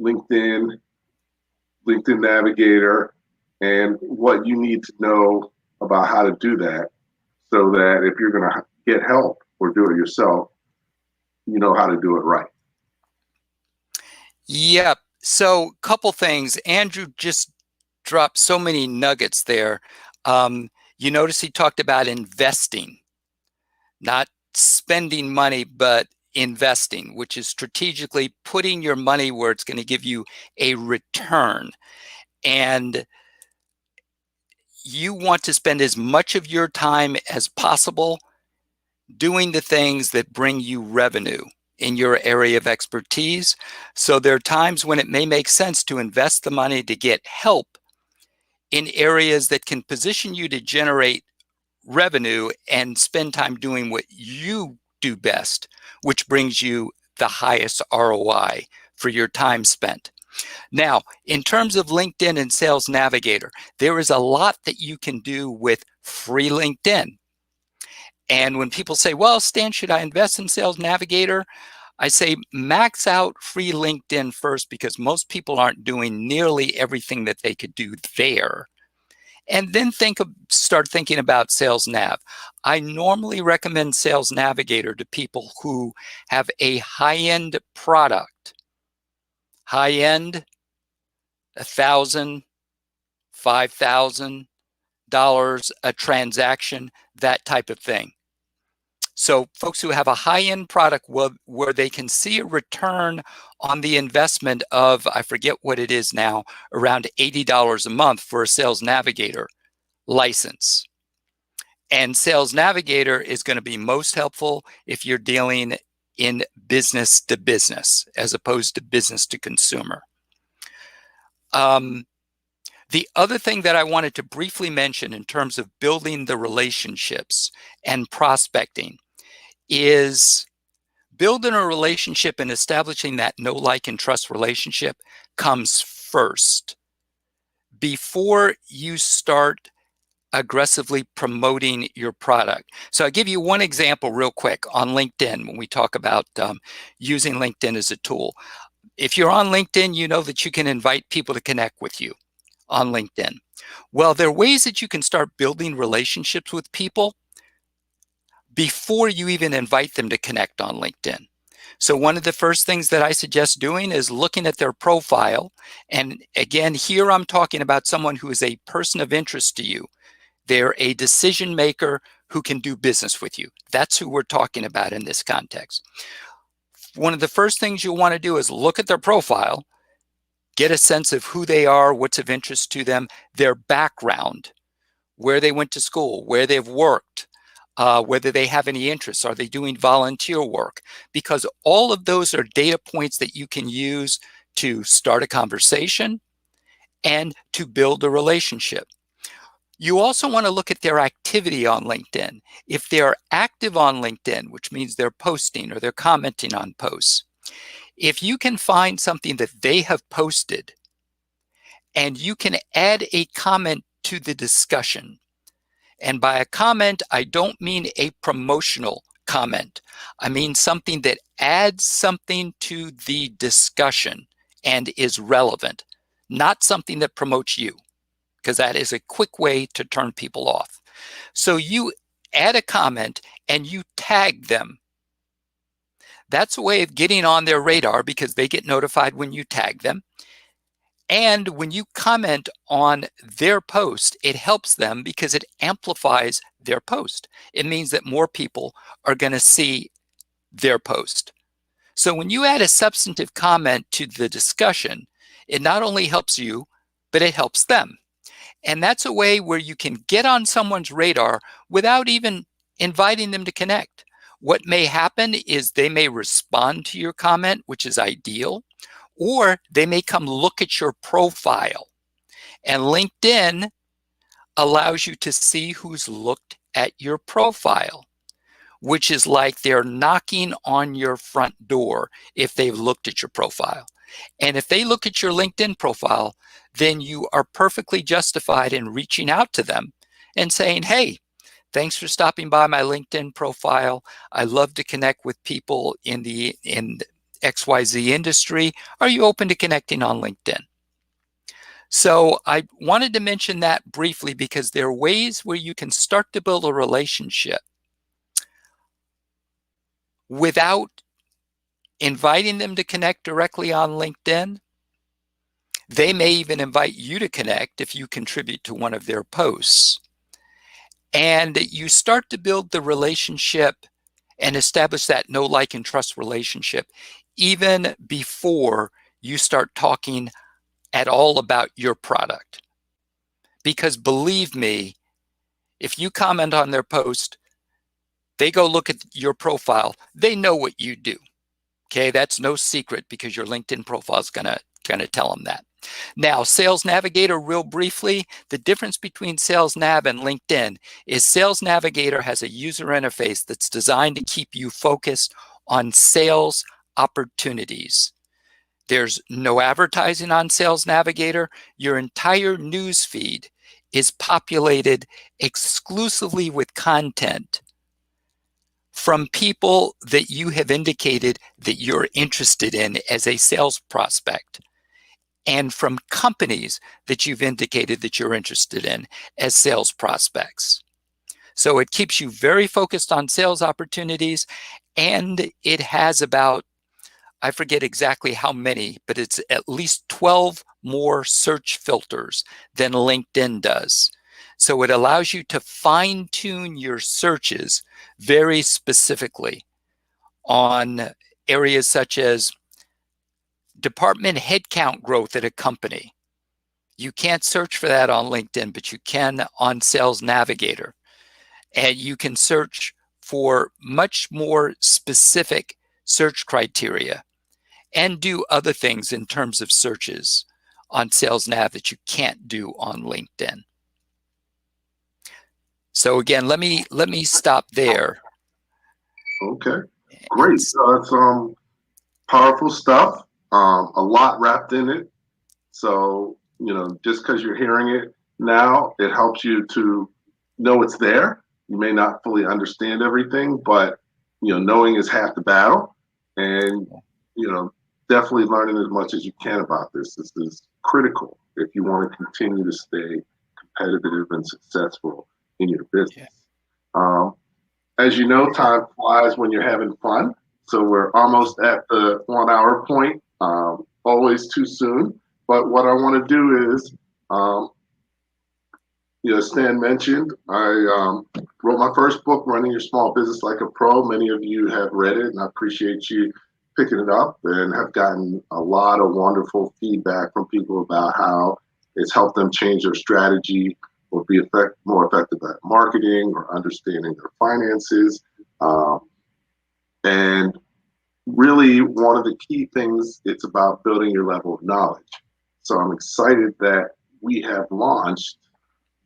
LinkedIn Navigator, and what you need to know about how to do that, so that if you're going to get help or do it yourself, you know how to do it right. Yep. So couple things. Andrew just dropped so many nuggets there. You notice he talked about investing, not spending money, but investing, which is strategically putting your money where it's going to give you a return. And you want to spend as much of your time as possible doing the things that bring you revenue in your area of expertise. So there are times when it may make sense to invest the money to get help in areas that can position you to generate revenue and spend time doing what you do best, which brings you the highest ROI for your time spent. Now, in terms of LinkedIn and Sales Navigator, there is a lot that you can do with free LinkedIn. And when people say, well, Stan, should I invest in Sales Navigator? I say max out free LinkedIn first, because most people aren't doing nearly everything that they could do there. And then start thinking about Sales Nav. I normally recommend Sales Navigator to people who have a high-end product. High-end, $1,000, $5,000 a transaction, that type of thing. So folks who have a high-end product where they can see a return on the investment of, I forget what it is now, around $80 a month for a Sales Navigator license. And Sales Navigator is going to be most helpful if you're dealing in business to business as opposed to business to consumer. The other thing that I wanted to briefly mention in terms of building the relationships and prospecting is building a relationship and establishing that know, like, and trust relationship comes first before you start aggressively promoting your product. So I'll give you one example real quick on LinkedIn when we talk about using LinkedIn as a tool. If you're on LinkedIn, you know that you can invite people to connect with you on LinkedIn. Well, there are ways that you can start building relationships with people before you even invite them to connect on LinkedIn. So one of the first things that I suggest doing is looking at their profile. And again, here I'm talking about someone who is a person of interest to you. They're a decision maker who can do business with you. That's who we're talking about in this context. One of the first things you'll want to do is look at their profile, get a sense of who they are, what's of interest to them, their background, where they went to school, where they've worked, whether they have any interests, are they doing volunteer work? Because all of those are data points that you can use to start a conversation and to build a relationship. You also want to look at their activity on LinkedIn. If they're active on LinkedIn, which means they're posting or they're commenting on posts, if you can find something that they have posted and you can add a comment to the discussion, and by a comment, I don't mean a promotional comment. I mean something that adds something to the discussion and is relevant, not something that promotes you, because that is a quick way to turn people off. So you add a comment and you tag them. That's a way of getting on their radar because they get notified when you tag them. And when you comment on their post, it helps them because it amplifies their post. It means that more people are going to see their post. So when you add a substantive comment to the discussion, it not only helps you, but it helps them. And that's a way where you can get on someone's radar without even inviting them to connect. What may happen is they may respond to your comment, which is ideal, or they may come look at your profile. And LinkedIn allows you to see who's looked at your profile, which is like they're knocking on your front door if they've looked at your profile. And if they look at your LinkedIn profile, then you are perfectly justified in reaching out to them and saying, hey, thanks for stopping by my LinkedIn profile. I love to connect with people in the XYZ industry. Are you open to connecting on LinkedIn? So I wanted to mention that briefly because there are ways where you can start to build a relationship without inviting them to connect directly on LinkedIn. They may even invite you to connect if you contribute to one of their posts. And you start to build the relationship and establish that know, like, and trust relationship even before you start talking at all about your product. Because believe me, if you comment on their post, they go look at your profile, they know what you do. Okay, that's no secret because your LinkedIn profile is gonna tell them that. Now, Sales Navigator, real briefly, the difference between Sales Nav and LinkedIn is Sales Navigator has a user interface that's designed to keep you focused on sales opportunities. There's no advertising on Sales Navigator. Your entire news feed is populated exclusively with content from people that you have indicated that you're interested in as a sales prospect, and from companies that you've indicated that you're interested in as sales prospects. So it keeps you very focused on sales opportunities, and it has about, I forget exactly how many, but it's at least 12 more search filters than LinkedIn does. So it allows you to fine-tune your searches very specifically on areas such as department headcount growth at a company. You can't search for that on LinkedIn, but you can on Sales Navigator. And you can search for much more specific search criteria and do other things in terms of searches on Sales Nav that you can't do on LinkedIn. So again, let me stop there. Okay, great. That's powerful stuff. A lot wrapped in it. So, just because you're hearing it now, it helps you to know it's there. You may not fully understand everything, but, knowing is half the battle. And, definitely learning as much as you can about this. This is critical if you want to continue to stay competitive and successful in your business. Yeah. As you know, time flies when you're having fun. So we're almost at the 1 hour point. Always too soon. But what I want to do is, Stan mentioned, I wrote my first book, Running Your Small Business Like a Pro. Many of you have read it, and I appreciate you picking it up, and have gotten a lot of wonderful feedback from people about how it's helped them change their strategy or be more effective at marketing or understanding their finances. And really, one of the key things, it's about building your level of knowledge. So I'm excited that we have launched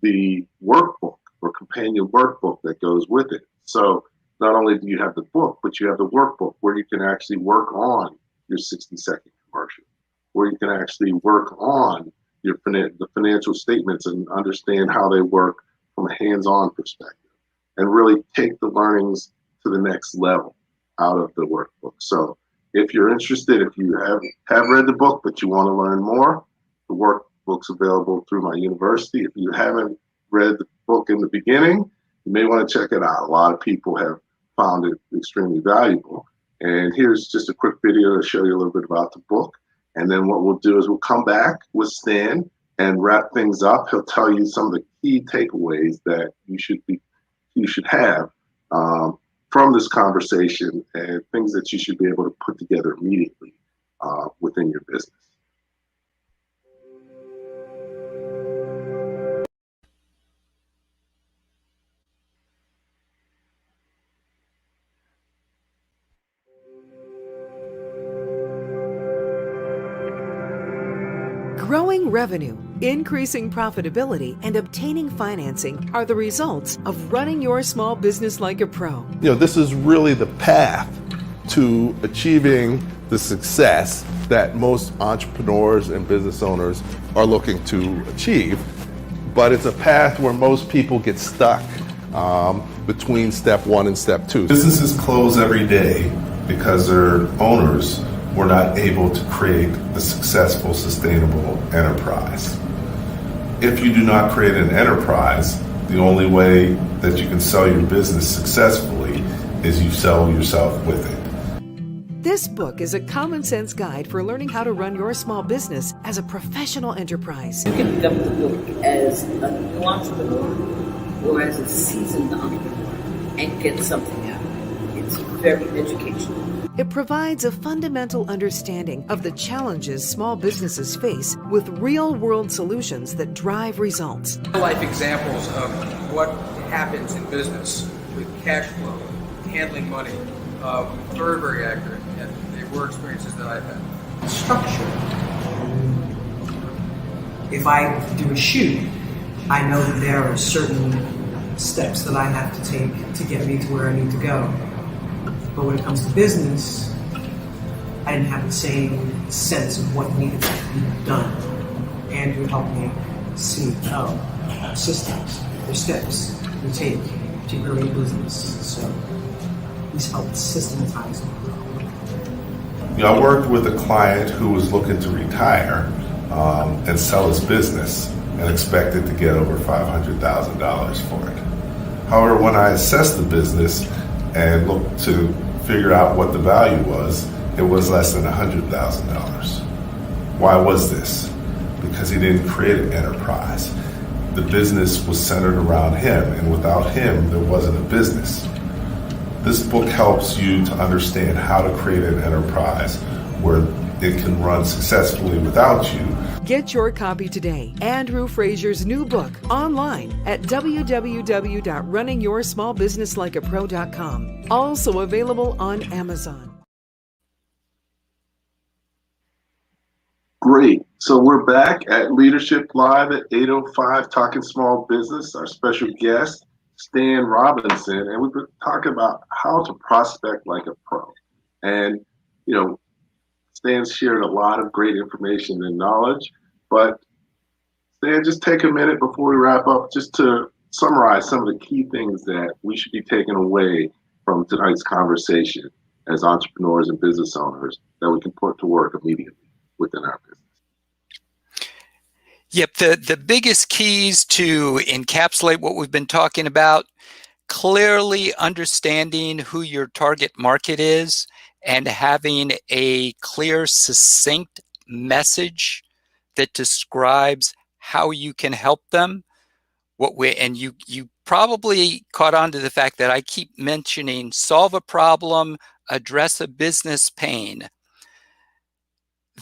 the workbook or companion workbook that goes with it. So not only do you have the book, but you have the workbook where you can actually work on your 60-second commercial, where you can actually work on your the financial statements and understand how they work from a hands-on perspective, and really take the learnings to the next level out of the workbook. So if you're interested, if you have read the book, but you want to learn more, the workbook's available through my university. If you haven't read the book in the beginning, you may want to check it out. A lot of people have found it extremely valuable. And here's just a quick video to show you a little bit about the book. And then what we'll do is we'll come back with Stan and wrap things up. He'll tell you some of the key takeaways that you should have from this conversation, and things that you should be able to put together immediately within your business. Growing revenue, increasing profitability, and obtaining financing are the results of running your small business like a pro. This is really the path to achieving the success that most entrepreneurs and business owners are looking to achieve. But it's a path where most people get stuck between step one and step two. Businesses close every day because their owners were not able to create a successful, sustainable enterprise. If you do not create an enterprise, the only way that you can sell your business successfully is you sell yourself with it. This book is a common sense guide for learning how to run your small business as a professional enterprise. You can pick up the book as a new entrepreneur or as a seasoned entrepreneur and get something out of it. It's very educational. It provides a fundamental understanding of the challenges small businesses face with real-world solutions that drive results. Life examples of what happens in business with cash flow, handling money, very, very accurate, and they were experiences that I've had. Structure. If I do a shoot, I know that there are certain steps that I have to take to get me to where I need to go. But when it comes to business, I didn't have the same sense of what needed to be done. Andrew helped me see, systems, or steps you take to grow your business. So he's helped systematize it. I worked with a client who was looking to retire and sell his business and expected to get over $500,000 for it. However, when I assessed the business and looked to figure out what the value was, it was less than $100,000. Why was this? Because he didn't create an enterprise. The business was centered around him, and without him, there wasn't a business. This book helps you to understand how to create an enterprise where it can run successfully without you. Get your copy today. Andrew Frazier's new book online at www.runningyoursmallbusinesslikeapro.com. Also available on Amazon. Great. So we're back at Leadership Live at 8:05, talking small business. Our special guest, Stan Robinson, and we've been talking about how to prospect like a pro. And, you know, Stan's shared a lot of great information and knowledge, but Stan, just take a minute before we wrap up just to summarize some of the key things that we should be taking away from tonight's conversation as entrepreneurs and business owners that we can put to work immediately within our business. Yep, the biggest keys to encapsulate what we've been talking about: clearly understanding who your target market is and having a clear, succinct message that describes how you can help them. And you probably caught on to the fact that I keep mentioning solve a problem, address a business pain.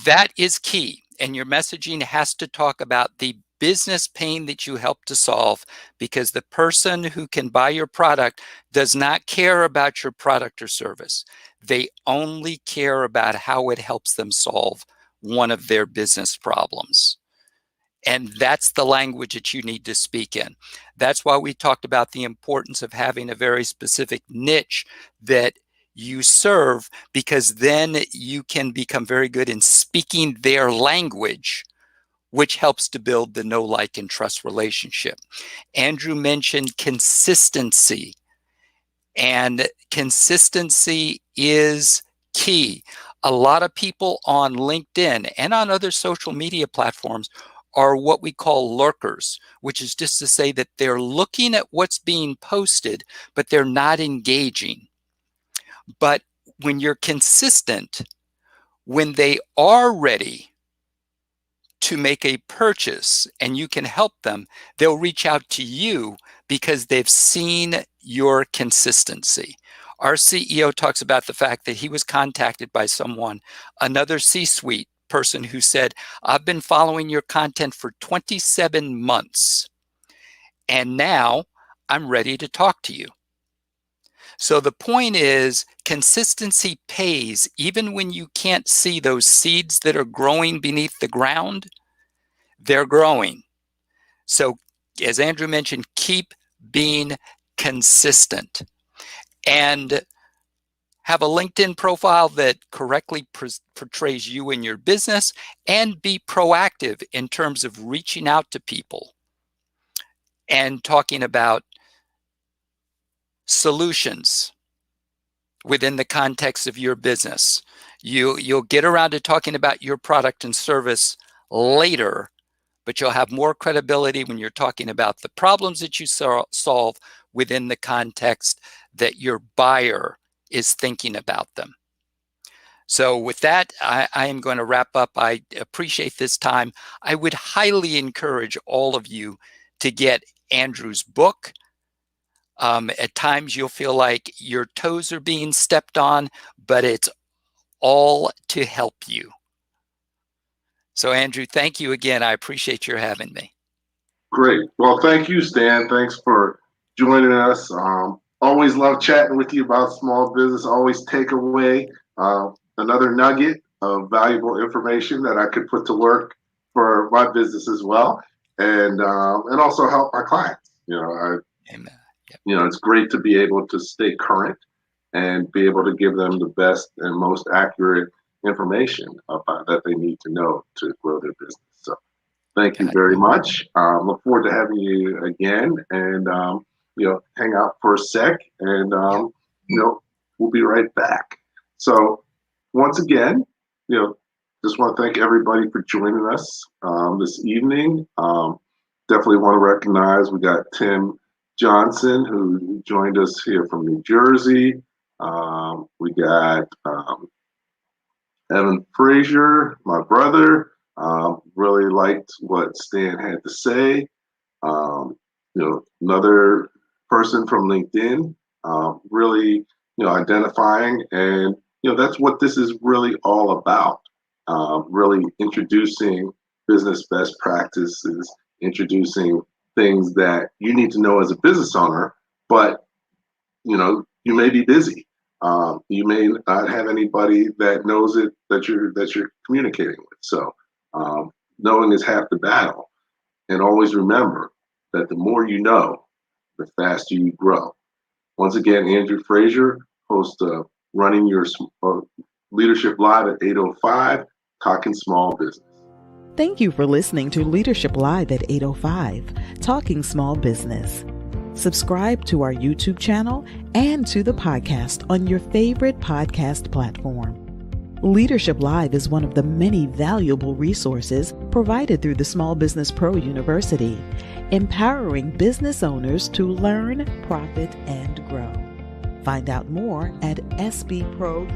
That is key. And your messaging has to talk about the business pain that you help to solve, because the person who can buy your product does not care about your product or service. They only care about how it helps them solve one of their business problems. And that's the language that you need to speak in. That's why we talked about the importance of having a very specific niche that you serve, because then you can become very good in speaking their language, which helps to build the know, like, and trust relationship. Andrew mentioned consistency, and consistency is key. A lot of people on LinkedIn and on other social media platforms are what we call lurkers, which is just to say that they're looking at what's being posted, but they're not engaging. But when you're consistent, when they are ready to make a purchase and you can help them, they'll reach out to you because they've seen your consistency. Our CEO talks about the fact that he was contacted by someone, another C-suite person, who said, "I've been following your content for 27 months, and now I'm ready to talk to you." So the point is, consistency pays even when you can't see those seeds that are growing beneath the ground. They're growing. So as Andrew mentioned, keep being consistent and have a LinkedIn profile that correctly portrays you and your business, and be proactive in terms of reaching out to people and talking about solutions within the context of your business. You'll get around to talking about your product and service later, but you'll have more credibility when you're talking about the problems that you solve within the context that your buyer is thinking about them. So with that, I am going to wrap up. I appreciate this time. I would highly encourage all of you to get Andrew's book. At times you'll feel like your toes are being stepped on, but it's all to help you. So Andrew, thank you again. I appreciate your having me. Great. Well, thank you, Stan. Thanks for joining us. Always love chatting with you about small business. Always take away another nugget of valuable information that I could put to work for my business as well, and also help my clients. Amen. It's great to be able to stay current and be able to give them the best and most accurate information about that they need to know to grow their business. So thank you very much. Look forward to having you again, and hang out for a sec, and we'll be right back. So once again, just want to thank everybody for joining us this evening. Definitely want to recognize we got Tim Johnson, who joined us here from New Jersey. We got Evan Frazier, my brother. Really liked what Stan had to say. Another person from LinkedIn, really, identifying, and that's what this is really all about. Really introducing business best practices, introducing things that you need to know as a business owner, but you may be busy. You may not have anybody that knows it that you're communicating with. So knowing is half the battle. And always remember that the more you know, the faster you grow. Once again, Andrew Frazier, host of Running Your Leadership Live at 8:05, Talking Small Business. Thank you for listening to Leadership Live at 8:05, Talking Small Business. Subscribe to our YouTube channel and to the podcast on your favorite podcast platform. Leadership Live is one of the many valuable resources provided through the Small Business Pro University, empowering business owners to learn, profit, and grow. Find out more at sbpro.u.com.